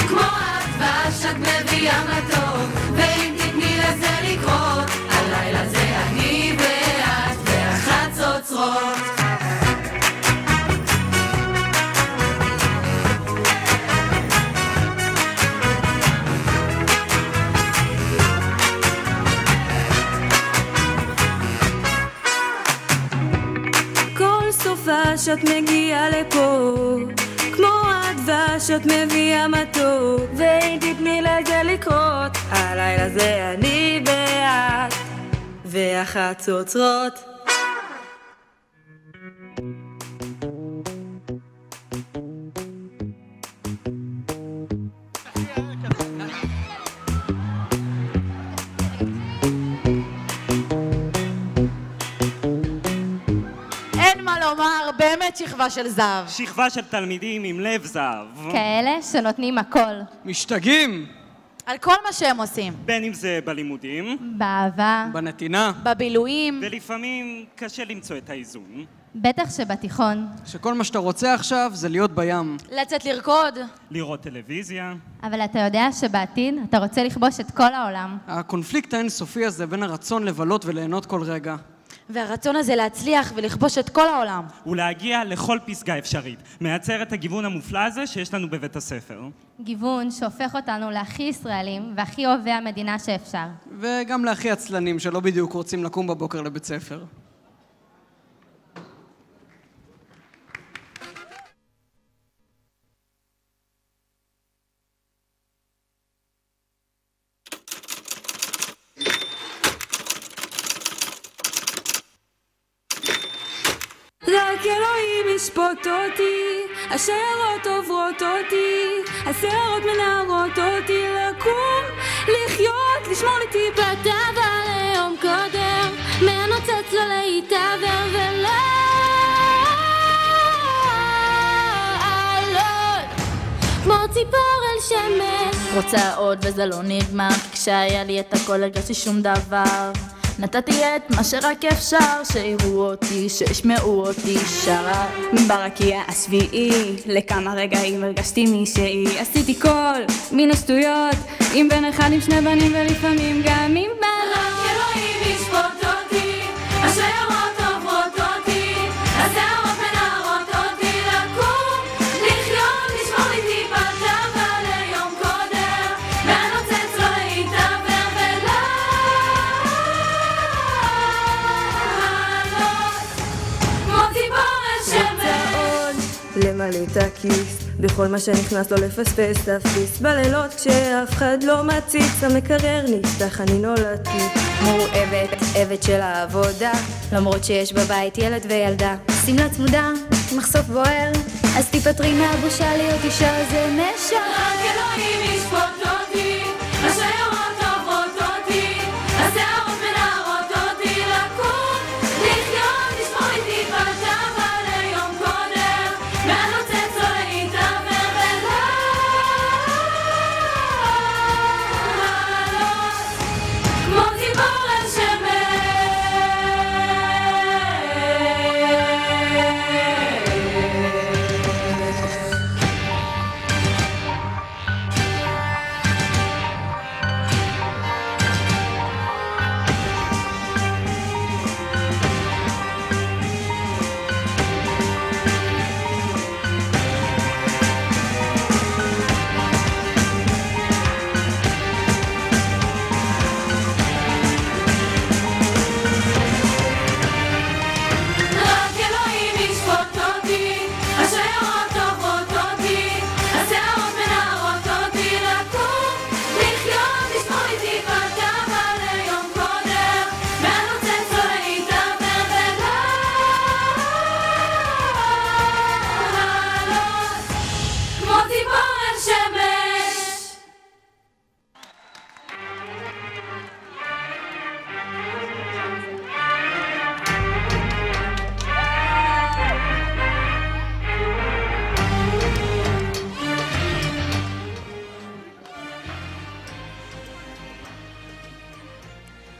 כמו הדבש שאת מביאה מתוק, ואם תתני לזה לקרות, הלילה זה אני ואת והחצוצרות. כל סופה שאת מגיעה לפה, כמו הדבש שאת מביאה מתוק, ואם תתני לזה לקרות, הלילה זה אני ואת והחצוצרות. אין מה לומר, באמת שכבה של זהב. שכבה של תלמידים עם לב זהב. כאלה שנותנים הכל. משתגעים! על כל מה שהם עושים. בין אם זה בלימודים, באהבה, בנתינה, בבילויים, ולפעמים קשה למצוא את האיזון. בטח שבתיכון. שכל מה שאתה רוצה עכשיו זה להיות בים. לצאת לרקוד. לראות טלוויזיה. אבל אתה יודע שבעתיד אתה רוצה לכבוש את כל העולם. הקונפליקט האינסופי הזה בין הרצון לבלות וליהנות כל רגע. והרצון הזה להצליח ולכבוש את כל העולם. ולהגיע לכל פסגה אפשרית. מייצר את הגיוון המופלא הזה שיש לנו בבית הספר. גיוון שהופך אותנו להכי ישראלים והכי אוהבי המדינה שאפשר. וגם להכי עצלנים שלא בדיוק רוצים לקום בבוקר לבית ספר. רק אלוהים ישפוט אותי, השערות עוברות אותי, השערות מנערות אותי לקום, לחיות, לשמור לי טיפת אהבה ליום קודם, מהנוצץ לו להתעבר ולעלות כמו ציפור אל שמש. רוצה עוד וזה לא נגמר, כי כשהיה לי את הכל הרגשתי שום דבר. נתתי את מה שרק אפשר, שיראו אותי, שישמעו אותי שרה. ברקיע השביעי, לכמה רגעים הרגשתי מישהי. עשיתי כל מיני שטויות, עם בן אחד עם 2 בנים ולפעמים גם עם בנות. רק אלוהים ישפוט אותי, השערות עוברות אותי, השערות מנערות אותי לקום, לחיות, לשמור לי טיפת אהבה ליום קודם, מהנוצץ לא להתעבר למלא את הכיס בכל מה שנכנס לא לפספס תפס בלילות כשאף אחד לא מציץ המקרר נפתח אני נולדתי מורעבת עבד של העבודה למרות שיש בבית ילד וילדה שמלה צמודה מחשוף בוער אז תפטרי מהבושה להיות אישה זה נשאר רק אלוהים ישפוט אותי השערות עוברות אותי השערות מנערות אותי לקום לחיות לשמור לי טיפת אהבה ליום קודם מהנוצץ לא להתעבר ולעלות כמו ציפור אל שמש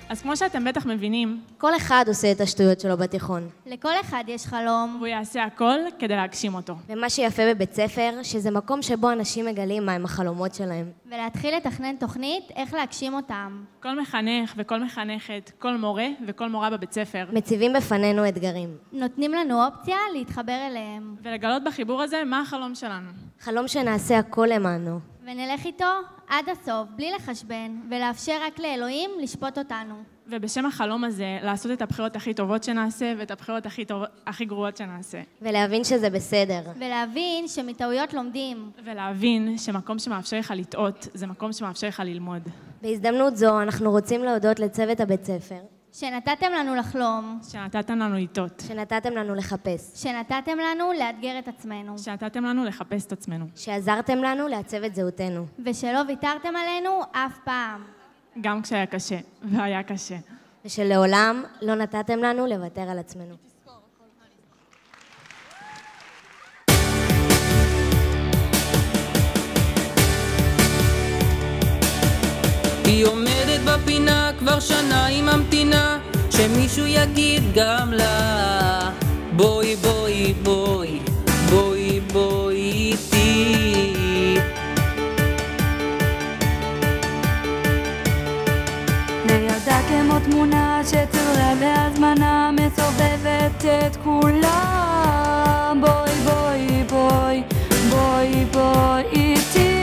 אז כמו שאתם בטח מבינים, כל אחד עושה את השטויות שלו בתיכון. לכל אחד יש חלום. והוא יעשה הכל כדי להגשים אותו. ומה שיפה בבית ספר, שזה מקום שבו אנשים מגלים מהם החלומות שלהם. ולהתחיל לתכנן תוכנית איך להגשים אותם. כל מחנך וכל מחנכת, כל מורה וכל מורה בבית ספר מציבים בפנינו אתגרים. נותנים לנו אופציה להתחבר אליהם. ולגלות בחיבור הזה מה החלום שלנו. חלום שנעשה הכל למענו. ונלך איתו עד הסוף, בלי לחשבן, ולאפשר רק לאלוהים לשפוט אותנו. ובשם החלום הזה, לעשות את הבחירות הכי טובות שנעשה, ואת הבחירות הכי גרועות שנעשה. ולהבין שזה בסדר. ולהבין שמטעויות לומדים. ולהבין שמקום שמאפשר לך לטעות, זה מקום שמאפשר לך ללמוד. בהזדמנות זו, אנחנו רוצים להודות לצוות הבית ספר. שנתתם לנו לחלום. שנתתם לנו לטעות. שנתתם לנו לחפש. שנתתם לנו לאתגר את עצמנו. שנתתם לנו לחפש את עצמנו. שעזרתם לנו לעצב את זהותנו. ושלא ויתרתם עלינו אף פעם. גם כשהיה קשה, והיה קשה. ושלעולם לא נתתם לנו לוותר על עצמנו. היא עומדת בפינה כבר שנה, היא ממתינה שמישהו יגיד גם לה בואי בואי בואי בואי בואי איתי. לידה כמו תמונה שצורה בהזמנה מסובבת את כולם. בואי בואי בואי בואי בואי איתי.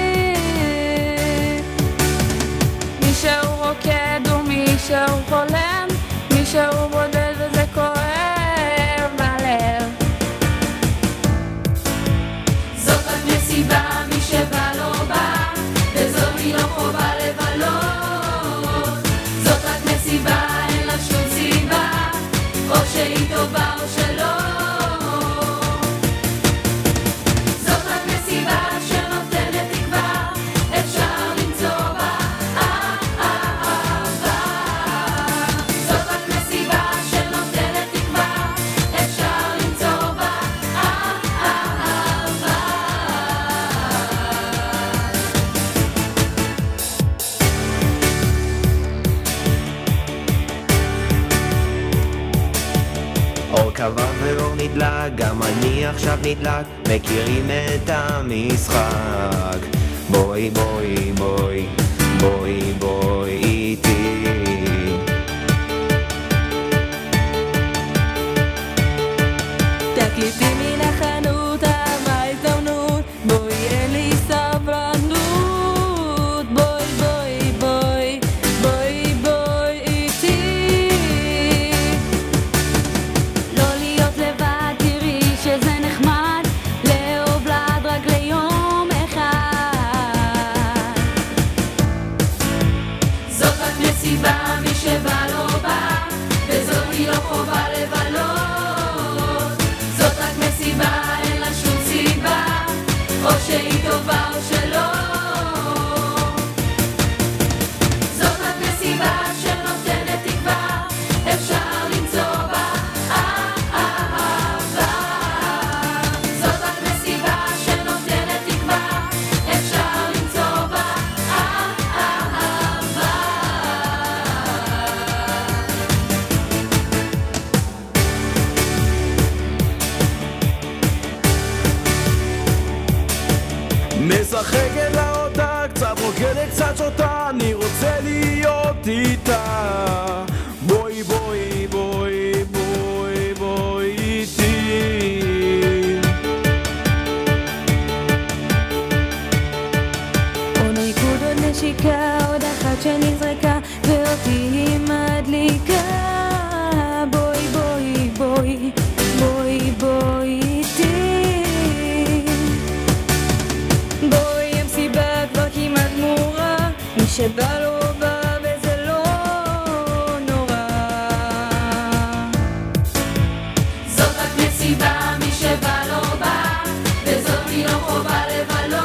מישהו רוקד ומישהו חולם, מישהו בודד וזה כואב בלב. זאת רק מסיבה, מי שבא לא בא, וזאת היא לא חובה לבלות. זאת רק מסיבה, אין לה שום סיבה, או שהיא טובה או שלא. זאת רק מסיבה שנותנת תקווה, אפשר למצוא בה אהבה. זאת רק מסיבה שנותנת תקווה, אפשר למצוא בה אהבה. אור קבע ואור נדלק, גם אני עכשיו נדלק, מכירים את המשחק. בואי בואי בואי בואי בואי איתי. תקליטי מן החנות, מה הזדמנות, בואי אין לי סבלנות. בואי בואי בואי בואי בואי איתי. לא להיות לבד, תראי שזה נחמד, לאהוב לעד רק ליום אחד. זאת רק מסיבה, מי שבא לא בא, וזאת היא לא חובה לבלות. זאת רק מסיבה, אין לה שום סיבה, או שהיא טובה או שלא. זאת רק מסיבה שנותנת תקווה, אפשר למצוא בה אהבה. זאת רק מסיבה שנותנת תקווה, אפשר למצוא בה אהבה. משחקת לה אותה, קצת רוקדת, קצת שותה, אני רוצה להיות איתה. בואי בואי בואי בואי בואי איתי. עוד ריקוד, עוד נשיקה, עוד אחת שנזרקה, ואותי היא מדליקה. בואי בואי בואי בואי בואי איתי. בואי המסיבה כבר כמעט גמורה, מי שבא לא בא וזה לא נורא. זאת רק מסיבה, מי שבא לא בא, וזאת היא לא חובה לבלות.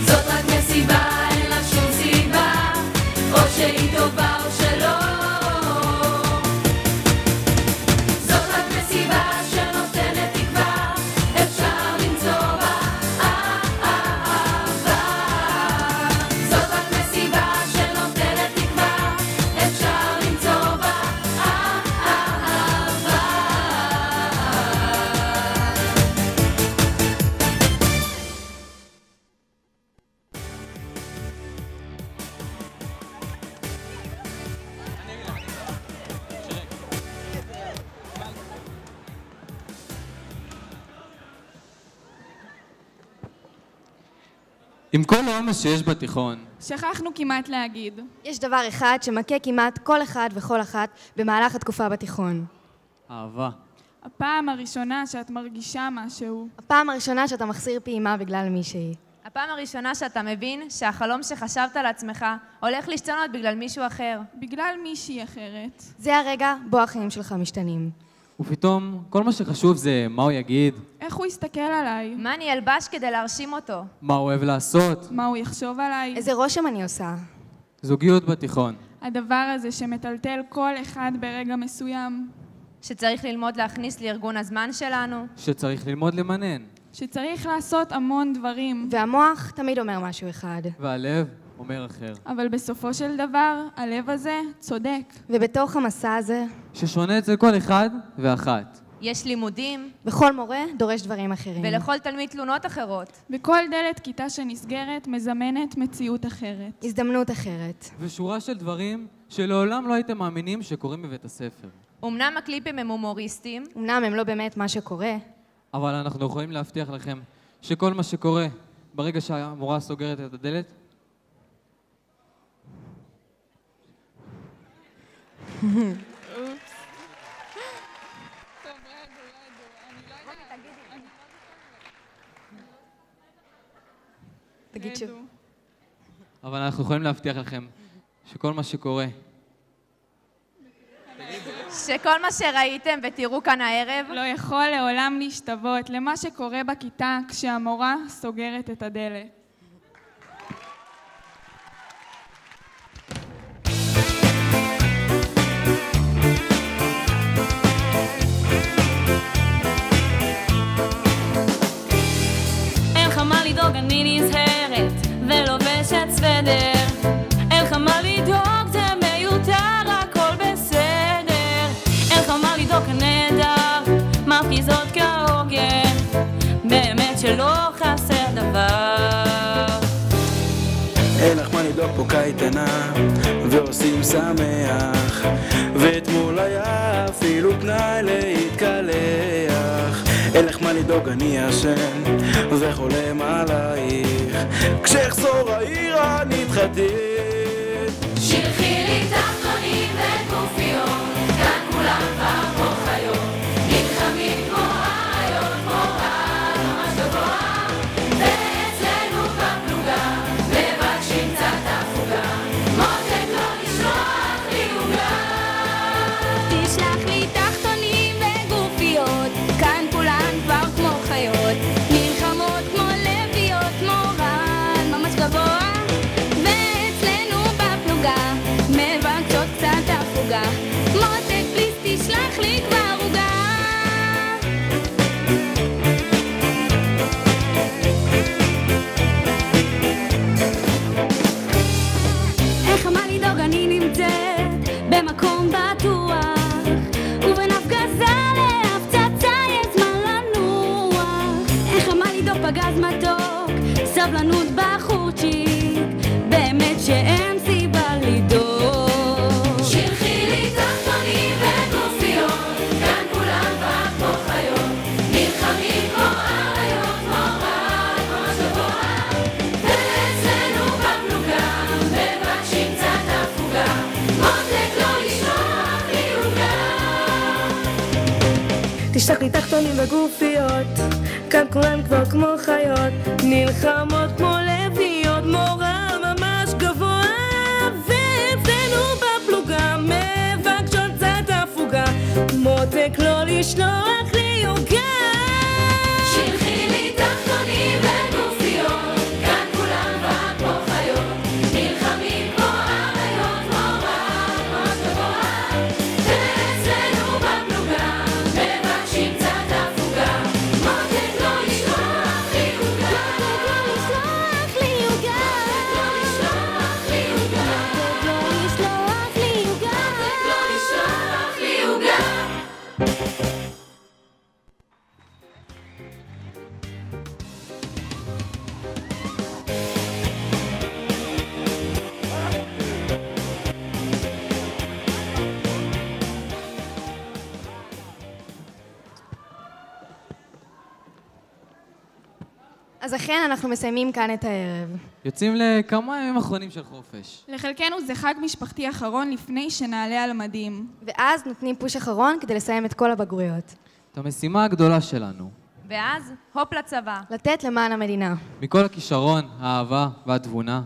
זאת רק מסיבה, אין לה שום סיבה, או שהיא טובה או שלא. זאת רק מסיבה שנותנת תקווה, אפשר למצוא בה אהבה. זאת רק מסיבה עם כל העומס שיש בתיכון. שכחנו כמעט להגיד. יש דבר אחד שמכה כמעט כל אחד וכל אחת במהלך התקופה בתיכון. אהבה. הפעם הראשונה שאת מרגישה משהו. הפעם הראשונה שאתה מחסיר פעימה בגלל מישהי. הפעם הראשונה שאתה מבין שהחלום שחשבת לעצמך הולך להשתנות בגלל מישהו אחר. בגלל מישהי אחרת. זה הרגע בו החיים שלך משתנים. ופתאום כל מה שחשוב זה מה הוא יגיד. איך הוא יסתכל עליי? מה אני אלבש כדי להרשים אותו? מה הוא אוהב לעשות. מה הוא יחשוב עליי? איזה רושם אני עושה. זוגיות בתיכון. הדבר הזה שמטלטל כל אחד ברגע מסוים. שצריך ללמוד להכניס לארגון הזמן שלנו. שצריך ללמוד למנן. שצריך לעשות המון דברים. והמוח תמיד אומר משהו אחד. והלב אומר אחר. אבל בסופו של דבר, הלב הזה צודק. ובתוך המסע הזה... ששונה אצל כל אחד ואחת. יש לימודים. וכל מורה דורש דברים אחרים. ולכל תלמיד תלונות אחרות. וכל דלת כיתה שנסגרת מזמנת מציאות אחרת. הזדמנות אחרת. ושורה של דברים שלעולם לא הייתם מאמינים שקורים בבית הספר. אמנם הקליפים הם הומוריסטים. אמנם הם לא באמת מה שקורה. אבל אנחנו יכולים להבטיח לכם שכל מה שקורה ברגע שהמורה סוגרת את הדלת, תגיד שוב. אבל אנחנו יכולים להבטיח לכם שכל מה שקורה, שכל מה שראיתם ותראו כאן הערב לא יכול לעולם להשתוות למה שקורה בכיתה כשהמורה סוגרת את הדלת. אין לך מה לדאוג, אני נזהרת ולובשת סוודר. אין לך מה לדאוג, זה מיותר, הכל בסדר. אין לך מה לדאוג, הנהדר, מרגיזות כהוגן, באמת שלא חסר דבר. אין לך מה לדאוג, פה קייטנה ועושים שמח, ואתמול היה אפילו תנאי להתקלח. אין לך מה לדאוג, אני ישן וחולם עלייך, כשאחזור העיר אני אתחתן. שלחי לי תחתונים וגופיות, כאן כולם כבר כמו חיות, נלחמים כמו אריות, כמו רעד ממש גבוה, ואצלנו בפלוגה מבקשים קצת הפוגה, מותק לא לשלוח לי עוגה. תשלח לי תחתונים וגופיות, כאן כולן כבר כמו חיות, נלחמות כמו לביאות, כמו רעד ממש גבוה, ואצלנו בפלוגה מבקשות קצת הפוגה, מותק פליס תשלח לי כבר עוגה. איך מה לדאוג, אני נמצאת במקום בטוח, ובין הפגזה להפצצה יש זמן לנוח. איך מה לדאוג, פגז מתוק, סבלנות בחורצ'יק, באמת שאין סיבה לדאוג. שלחי לי תחתונים וגופיות, כאן כולם כבר כמו חיות, נלחמים כמו אריות, כמו רעד ממש גבוה, ואצלנו בפלוגה מבקשים קצת הפוגה, מותק לא לשלוח לי עוגה. תשלח לי תחתונים וגופיות, כאן כולן כבר כמו חיות, נלחמות כמו לביאות, מורל ממש גבוה, ואצלנו בפלוגה מבקשות קצת הפוגה, מותק לא לשלוח לי עוגה. שלחי לי תחתונים וגופיות, כאן כולם כבר כמו חיות, נלחמים כמו אריות, כמו רעד ממש גבוה, ואצלנו בפלוגה מבקשים קצת הפוגה, מותק לא לשלוח לי עוגה. לשלוח לי עוגה, לא לשלוח לי עוגה, לא לשלוח לי עוגה, לא לשלוח לי עוגה. אז אכן אנחנו מסיימים כאן את הערב. יוצאים לכמה ימים אחרונים של חופש. לחלקנו זה חג משפחתי אחרון לפני שנעלה על המדים. ואז נותנים פוש אחרון כדי לסיים את כל הבגרויות. את המשימה הגדולה שלנו. ואז, הופ לצבא. לתת למען המדינה. מכל הכישרון, האהבה והתבונה.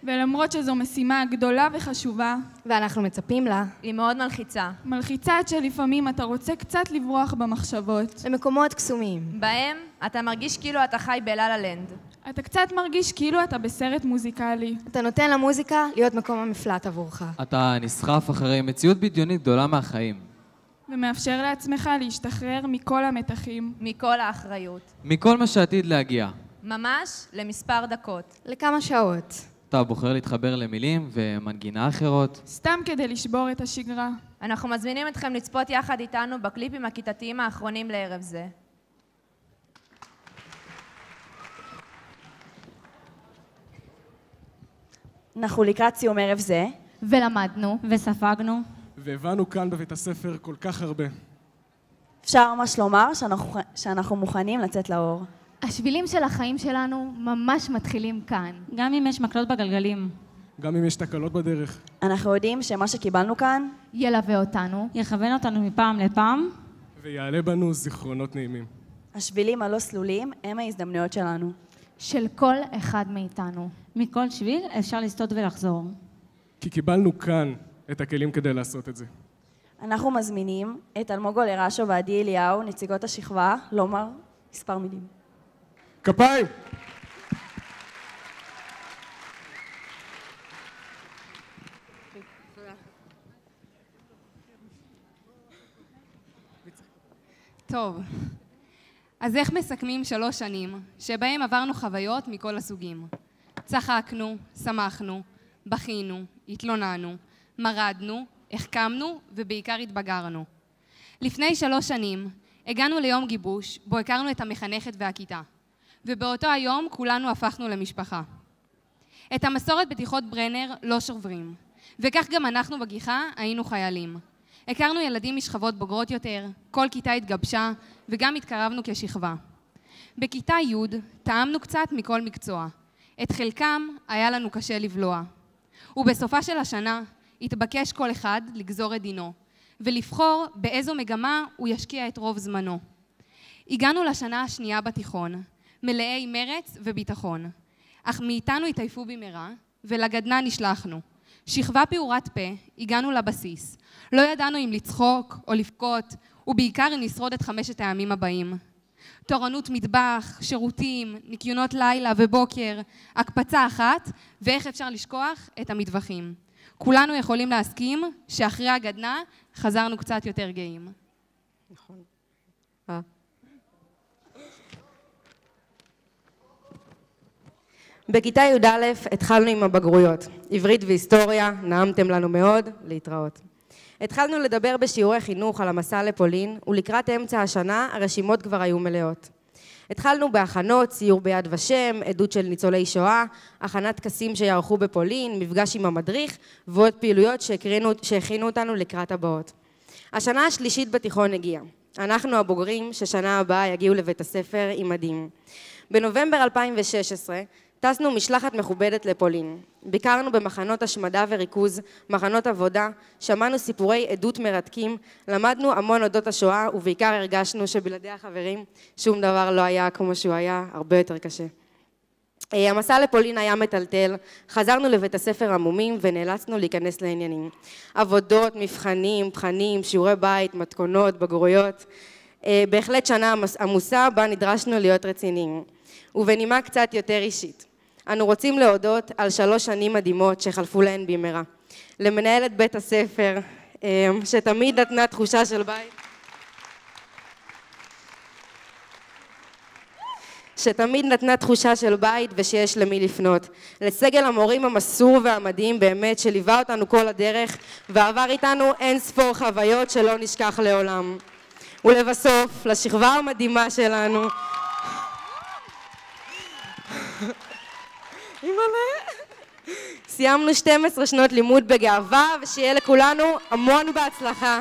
ולמרות שזו משימה גדולה וחשובה, ואנחנו מצפים לה, היא מאוד מלחיצה. מלחיצה עד שלפעמים אתה רוצה קצת לברוח במחשבות. למקומות קסומים. בהם אתה מרגיש כאילו אתה חי בלה-לה לנד. אתה קצת מרגיש כאילו אתה בסרט מוזיקלי. אתה נותן למוזיקה להיות מקום המפלט עבורך. אתה נסחף אחרי מציאות בדיונית גדולה מהחיים. ומאפשר לעצמך להשתחרר מכל המתחים. מכל האחריות. מכל מה שעתיד להגיע. ממש למספר דקות. לכמה שעות. אתה בוחר להתחבר למילים ומנגינה אחרות. סתם כדי לשבור את השגרה. אנחנו מזמינים אתכם לצפות יחד איתנו בקליפים הכיתתיים האחרונים לערב זה. אנחנו לקראת סיום ערב זה. ולמדנו. וספגנו. והבנו כאן בבית הספר כל כך הרבה. אפשר ממש לומר שאנחנו מוכנים לצאת לאור. השבילים של החיים שלנו ממש מתחילים כאן. גם אם יש מקלות בגלגלים. גם אם יש תקלות בדרך. אנחנו יודעים שמה שקיבלנו כאן ילווה אותנו. יכוון אותנו מפעם לפעם. ויעלה בנו זיכרונות נעימים. השבילים הלא סלולים הם ההזדמנויות שלנו. של כל אחד מאיתנו. מכל שביל אפשר לסטות ולחזור. כי קיבלנו כאן את הכלים כדי לעשות את זה. אנחנו מזמינים את אלמוג אולרשו ועדי אליהו, נציגות השכבה, לומר מספר מילים. כפיים! טוב, אז איך מסכמים 3 שנים שבהם עברנו חוויות מכל הסוגים? צחקנו, שמחנו, בכינו, התלוננו, מרדנו, החכמנו ובעיקר התבגרנו. לפני 3 שנים הגענו ליום גיבוש בו הכרנו את המחנכת והכיתה, ובאותו היום כולנו הפכנו למשפחה. את המסורת בתיכות ברנר לא שוברים, וכך גם אנחנו בגיחה היינו חיילים. הכרנו ילדים משכבות בוגרות יותר, כל כיתה התגבשה וגם התקרבנו כשכבה. בכיתה י' טעמנו קצת מכל מקצוע. את חלקם היה לנו קשה לבלוע. ובסופה של השנה התבקש כל אחד לגזור את דינו, ולבחור באיזו מגמה הוא ישקיע את רוב זמנו. הגענו לשנה השנייה בתיכון, מלאי מרץ וביטחון. אך מאיתנו התעייפו במהרה, ולגדנה נשלחנו. שכבה פעורת פה, הגענו לבסיס. לא ידענו אם לצחוק או לבכות, ובעיקר אם נשרוד את 5 הימים הבאים. תורנות מטבח, שירותים, ניקיונות לילה ובוקר, הקפצה אחת, ואיך אפשר לשכוח את המטווחים. כולנו יכולים להסכים שאחרי הגדנה חזרנו קצת יותר גאים. נכון. בכיתה י"א התחלנו עם הבגרויות. עברית והיסטוריה, נעמתם לנו מאוד, להתראות. התחלנו לדבר בשיעורי חינוך על המסע לפולין, ולקראת אמצע השנה הרשימות כבר היו מלאות. התחלנו בהכנות, סיור ביד ושם, עדות של ניצולי שואה, הכנת טקסים שיערכו בפולין, מפגש עם המדריך, ועוד פעילויות שהכינו אותנו לקראת הבאות. השנה השלישית בתיכון הגיעה. אנחנו הבוגרים ששנה הבאה יגיעו לבית הספר עם מדים. בנובמבר 2016 טסנו משלחת מכובדת לפולין. ביקרנו במחנות השמדה וריכוז, מחנות עבודה, שמענו סיפורי עדות מרתקים, למדנו המון אודות השואה, ובעיקר הרגשנו שבלעדי החברים שום דבר לא היה כמו שהוא היה, הרבה יותר קשה. המסע לפולין היה מטלטל, חזרנו לבית הספר עמומים ונאלצנו להיכנס לעניינים. עבודות, מבחנים, בחנים, שיעורי בית, מתכונות, בגרויות. בהחלט שנה עמוסה בה נדרשנו להיות רציניים. ובנימה קצת יותר אישית. אנו רוצים להודות על 3 שנים מדהימות שחלפו להן במהרה. למנהלת בית הספר, שתמיד נתנה תחושה של בית. שתמיד נתנה תחושה של בית ושיש למי לפנות. לסגל המורים המסור והמדהים באמת שליווה אותנו כל הדרך ועבר איתנו אין ספור חוויות שלא נשכח לעולם. ולבסוף, לשכבה המדהימה שלנו, סיימנו 12 שנות לימוד בגאווה, ושיהיה לכולנו המון בהצלחה.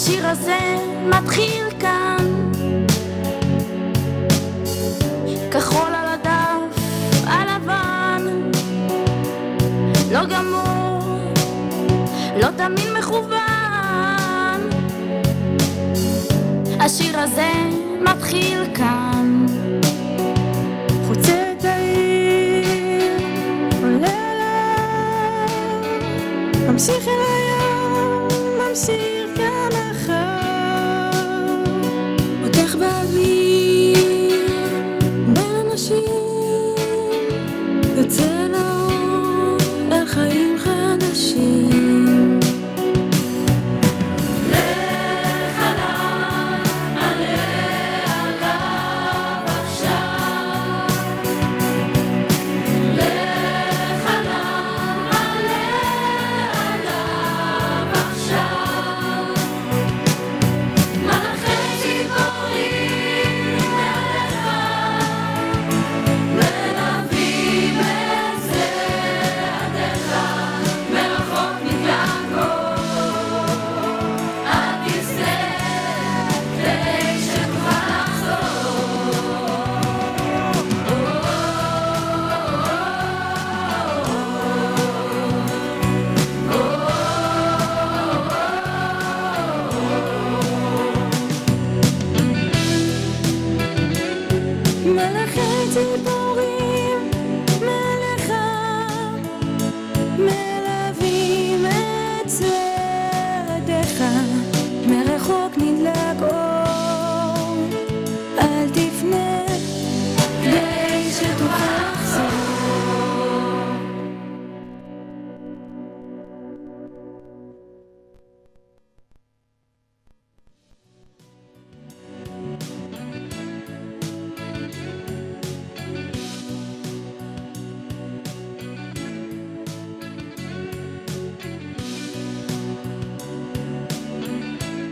השיר הזה מתחיל כאן, כחול על הדף הלבן, לא גמור, לא תמיד מכוון. השיר הזה מתחיל כאן, חוצה את העיר, עולה אליו, ממשיך אל הים, ממשיך כאן אחר, מותח באוויר בין אנשים, יוצא לאור אל חיים חדשים.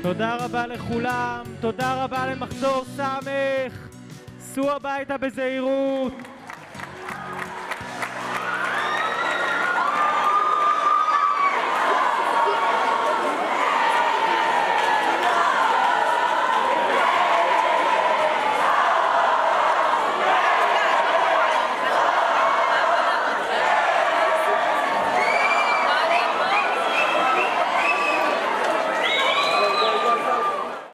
תודה רבה לכולם, תודה רבה למחזור סמך, סעו הביתה בזהירות.